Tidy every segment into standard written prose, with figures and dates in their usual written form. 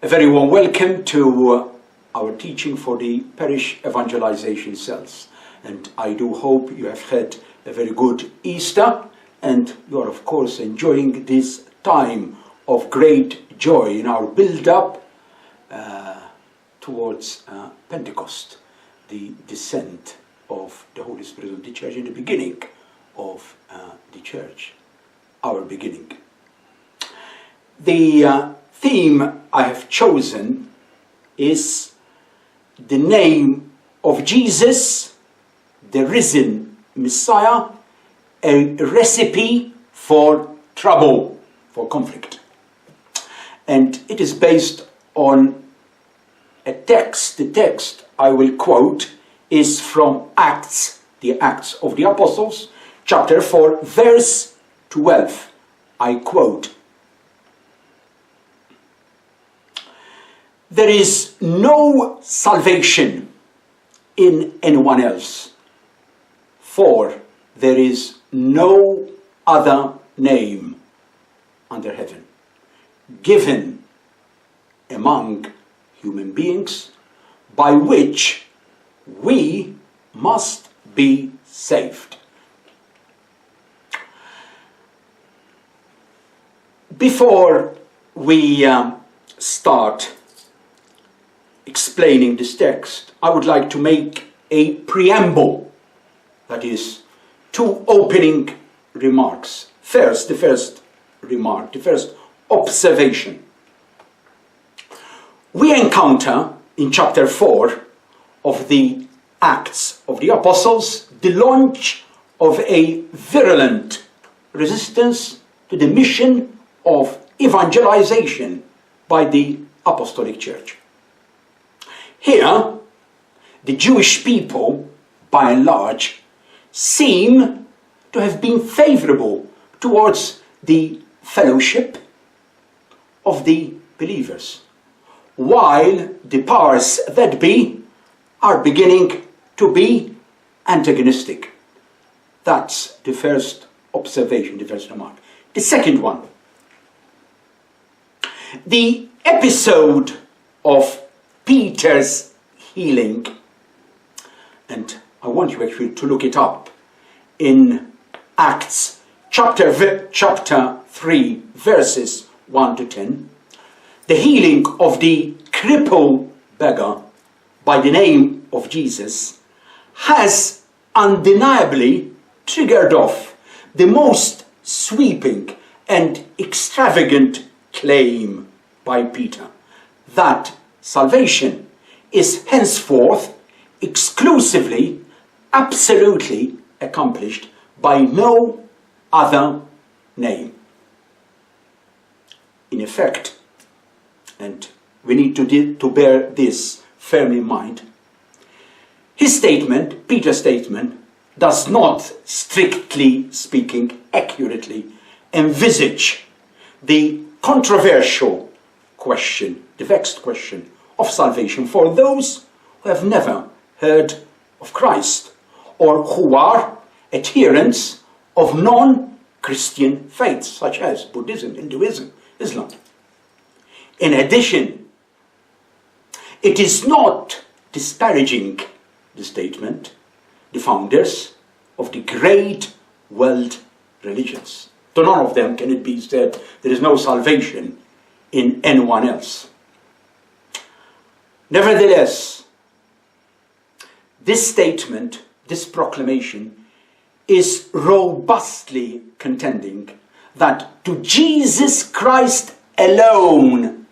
A very warm welcome to our teaching for the parish evangelization cells. And I do hope you have had a very good Easter and you are of course enjoying this time of great joy in our build-up towards Pentecost, the descent of the Holy Spirit of the Church in the beginning of the Church, our beginning. The theme I have chosen is the name of Jesus, the risen Messiah, a recipe for trouble, for conflict. And it is based on a text. The text I will quote is from Acts, the Acts of the Apostles, chapter 4, verse 12. I quote, "There is no salvation in anyone else, for there is no other name under heaven given among human beings by which we must be saved." Before we start explaining this text, I would like to make a preamble, that is, two opening remarks. First, the first remark, the first observation. We encounter in chapter 4 of the Acts of the Apostles the launch of a virulent resistance to the mission of evangelization by the Apostolic Church. Here, the Jewish people, by and large, seem to have been favorable towards the fellowship of the believers, while the powers that be are beginning to be antagonistic. That's the first observation, the first remark. The second one, the episode of Peter's healing, and I want you actually to look it up in Acts chapter 3 verses 1 to 10. The healing of the crippled beggar by the name of Jesus has undeniably triggered off the most sweeping and extravagant claim by Peter that salvation is henceforth exclusively, absolutely accomplished by no other name. In effect, and we need to bear this firmly in mind, his statement, Peter's statement, does not, strictly speaking, accurately envisage the controversial question, the vexed question of salvation for those who have never heard of Christ or who are adherents of non-Christian faiths such as Buddhism, Hinduism, Islam. In addition, it is not disparaging the statement, the founders of the great world religions. To none of them can it be said there is no salvation in anyone else. Nevertheless, this statement, this proclamation, is robustly contending that to Jesus Christ alone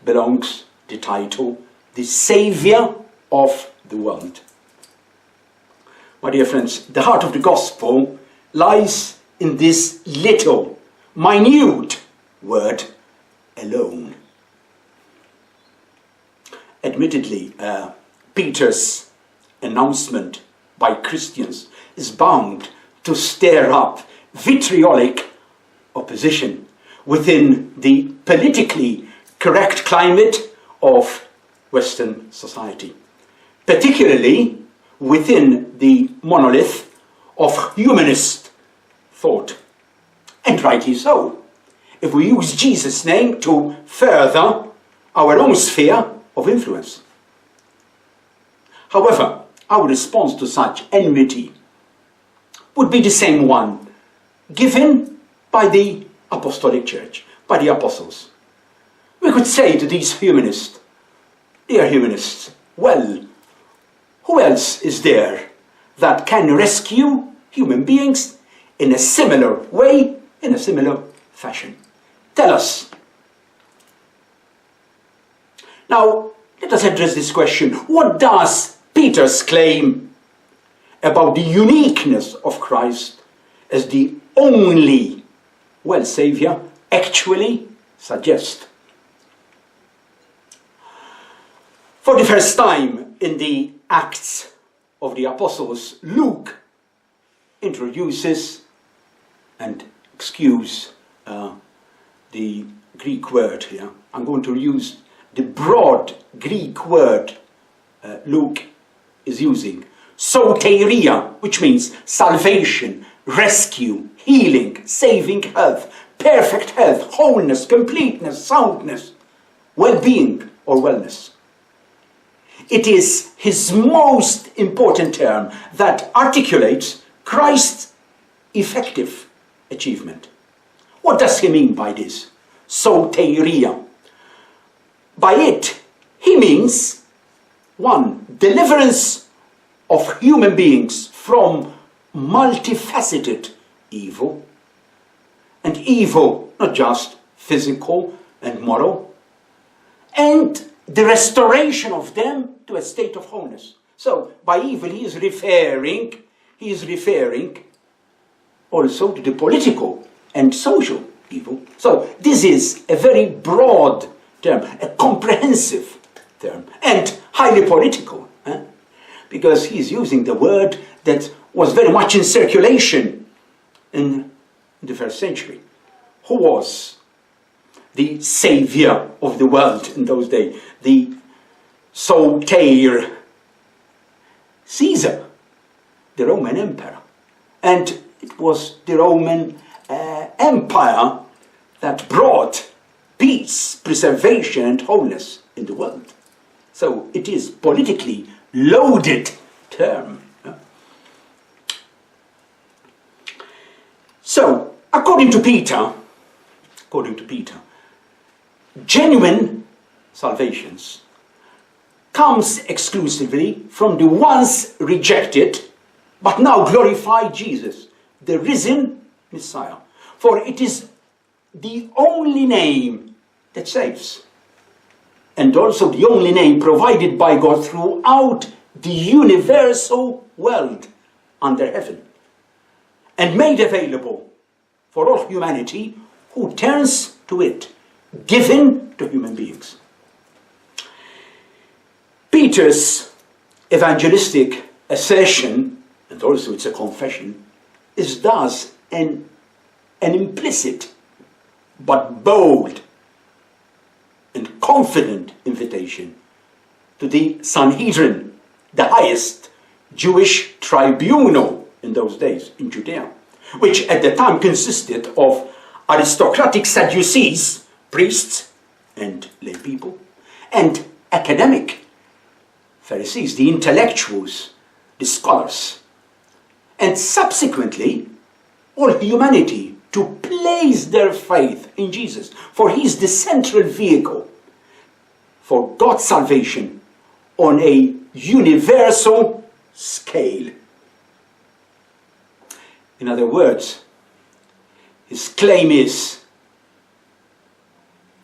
belongs the title, the Savior of the world. My dear friends, the heart of the gospel lies in this little, minute word, alone. Admittedly, Peter's announcement by Christians is bound to stir up vitriolic opposition within the politically correct climate of Western society, particularly within the monolith of humanist thought. And rightly so. If we use Jesus' name to further our own sphere of influence. However, our response to such enmity would be the same one given by the Apostolic Church, by the apostles. We could say to these humanists, dear humanists, well, who else is there that can rescue human beings in a similar way, in a similar fashion? Tell us. Now, let us address this question. What does Peter's claim about the uniqueness of Christ as the only Saviour actually suggest? For the first time in the Acts of the Apostles, Luke introduces, and excuse the Greek word here, I'm going to use the broad Greek word Luke is using, soteria, which means salvation, rescue, healing, saving health, perfect health, wholeness, completeness, soundness, well-being or wellness. It is his most important term that articulates Christ's effective achievement. What does he mean by this? Soteria. By it, he means, one, deliverance of human beings from multifaceted evil, and evil not just physical and moral, and the restoration of them to a state of wholeness. So by evil he is referring also to the political and social evil. So this is a very broad term, a comprehensive term, and highly political, because he's using the word that was very much in circulation in the first century. Who was the savior of the world in those days? The Soter, Caesar, the Roman emperor. And it was the Roman empire that brought peace, preservation and wholeness in the world. So it is politically loaded term. So, according to Peter, genuine salvations comes exclusively from the once rejected but now glorified Jesus, the risen Messiah. For it is the only name that saves, and also the only name provided by God throughout the universal world under heaven, and made available for all humanity who turns to it, given to human beings. Peter's evangelistic assertion, and also it's a confession, is thus an implicit but bold and confident invitation to the Sanhedrin, the highest Jewish tribunal in those days in Judea, which at the time consisted of aristocratic Sadducees, priests and lay people, and academic Pharisees, the intellectuals, the scholars, and subsequently all humanity to place their faith in Jesus, for he is the central vehicle for God's salvation on a universal scale. In other words, his claim is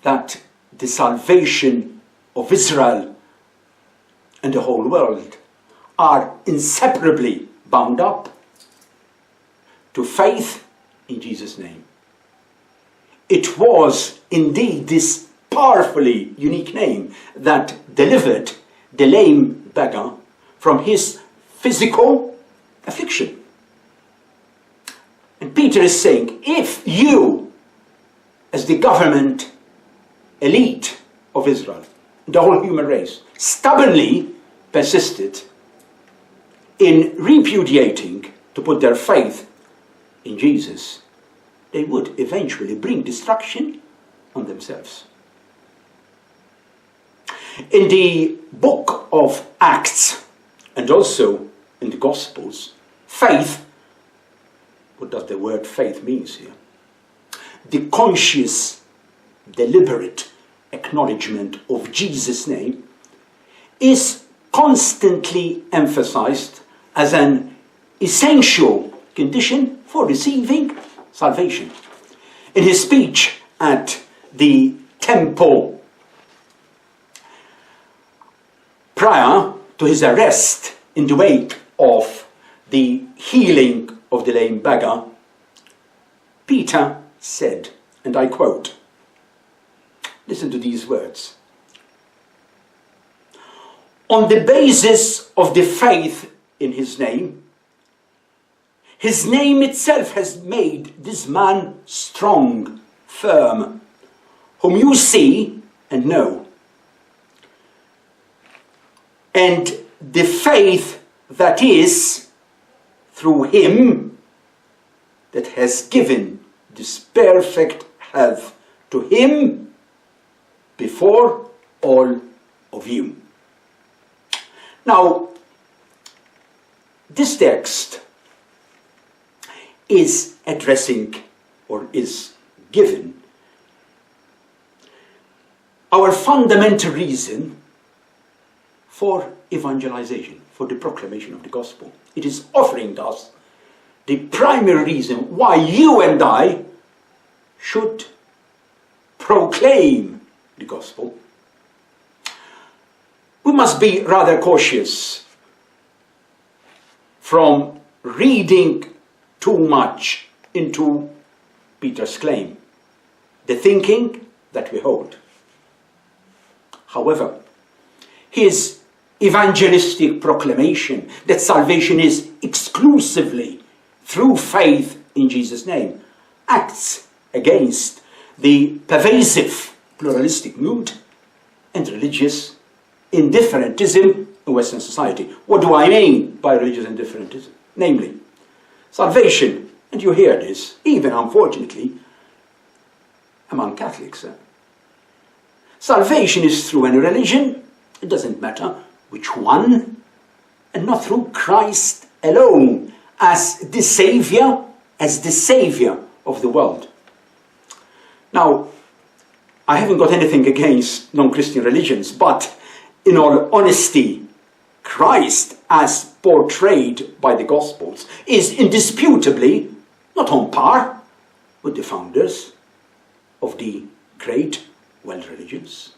that the salvation of Israel and the whole world are inseparably bound up to faith in Jesus' name. It was indeed this powerfully unique name that delivered the lame beggar from his physical affliction. And Peter is saying, if you, as the government elite of Israel, the whole human race, stubbornly persisted in repudiating to put their faith in Jesus, they would eventually bring destruction on themselves. In the book of Acts and also in the Gospels, faith, what does the word faith mean here? The conscious, deliberate acknowledgement of Jesus' name is constantly emphasized as an essential condition for receiving salvation. In his speech at the temple prior to his arrest in the wake of the healing of the lame beggar, Peter said, and I quote, listen to these words, "On the basis of the faith in his name itself has made this man strong, firm, whom you see and know. And the faith that is through him that has given this perfect health to him before all of you." Now, this text is addressing or is given our fundamental reason for evangelization, for the proclamation of the gospel. It is offering us the primary reason why you and I should proclaim the gospel. We must be rather cautious from reading too much into Peter's claim, the thinking that we hold. However, his evangelistic proclamation that salvation is exclusively through faith in Jesus' name acts against the pervasive pluralistic mood and religious indifferentism in Western society. What do I mean by religious indifferentism? Namely, salvation, and you hear this, even unfortunately, among Catholics. Salvation is through any religion, it doesn't matter which one, and not through Christ alone as the Savior of the world. Now, I haven't got anything against non-Christian religions, but in all honesty, Christ as portrayed by the Gospels is indisputably not on par with the founders of the great world religions.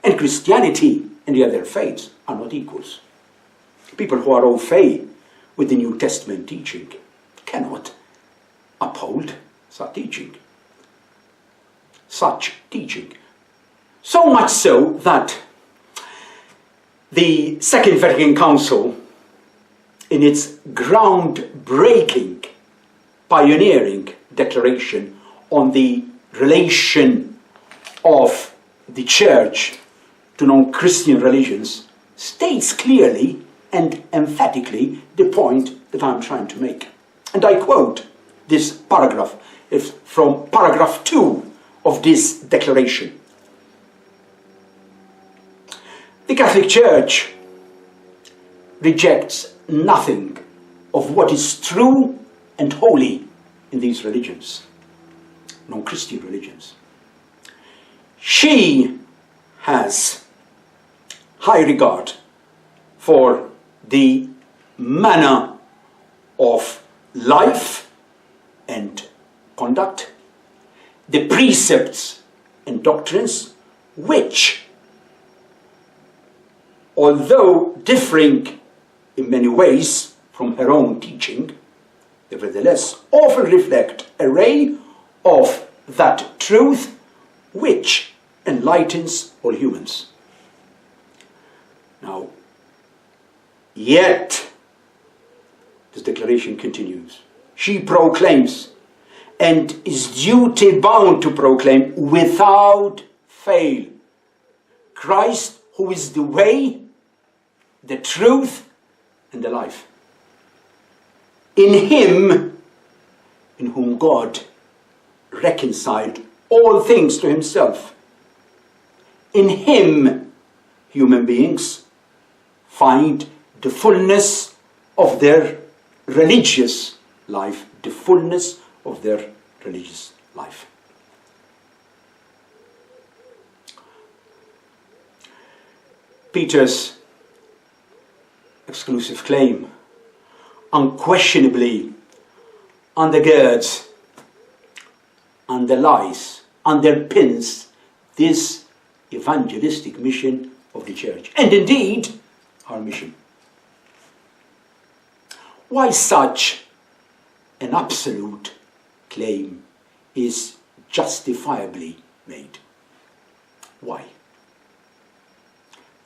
And Christianity and the other faiths are not equals. People who are au fait with the New Testament teaching cannot uphold such teaching. So much so that the Second Vatican Council, in its groundbreaking, pioneering declaration on the relation of the Church to non-Christian religions, states clearly and emphatically the point that I'm trying to make. And I quote this paragraph. It's from paragraph 2 of this declaration. The Catholic Church rejects nothing of what is true and holy in these religions, non-Christian religions. She has high regard for the manner of life and conduct, the precepts and doctrines which, although differing in many ways from her own teaching, nevertheless often reflect a ray of that truth which enlightens all humans. Now, yet, this declaration continues, she proclaims and is duty bound to proclaim without fail Christ, who is the way, the truth, and the life. In him, in whom God reconciled all things to himself. In him, human beings find the fullness of their religious life, the fullness of their religious life. Peter's exclusive claim unquestionably undergirds, underlies, underpins this evangelistic mission of the church, and indeed our mission. Why such an absolute claim is justifiably made? Why?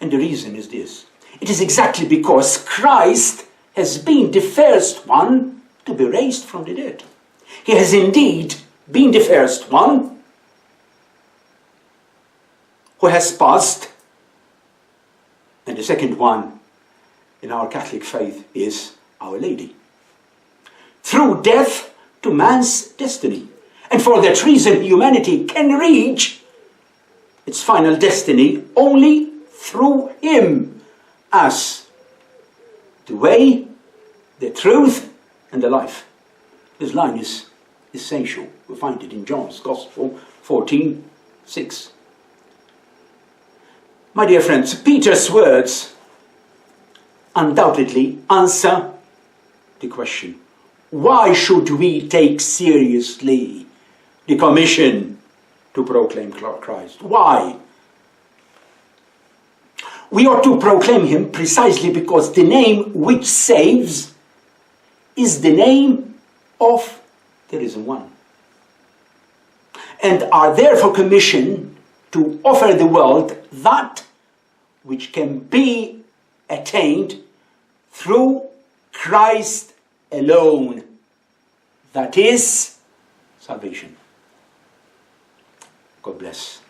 And the reason is this. It is exactly because Christ has been the first one to be raised from the dead. He has indeed been the first one who has passed, and the second one in our Catholic faith is Our Lady. Through death to man's destiny. And for that reason, humanity can reach its final destiny only through Him as the way, the truth, and the life. This line is essential. We find it in John's Gospel 14:6. My dear friends, Peter's words undoubtedly answer the question, why should we take seriously the commission to proclaim Christ? Why? We ought to proclaim Him precisely because the name which saves is the name of the risen one, and are therefore commissioned to offer the world that which can be attained through Christ alone, that is salvation. God bless.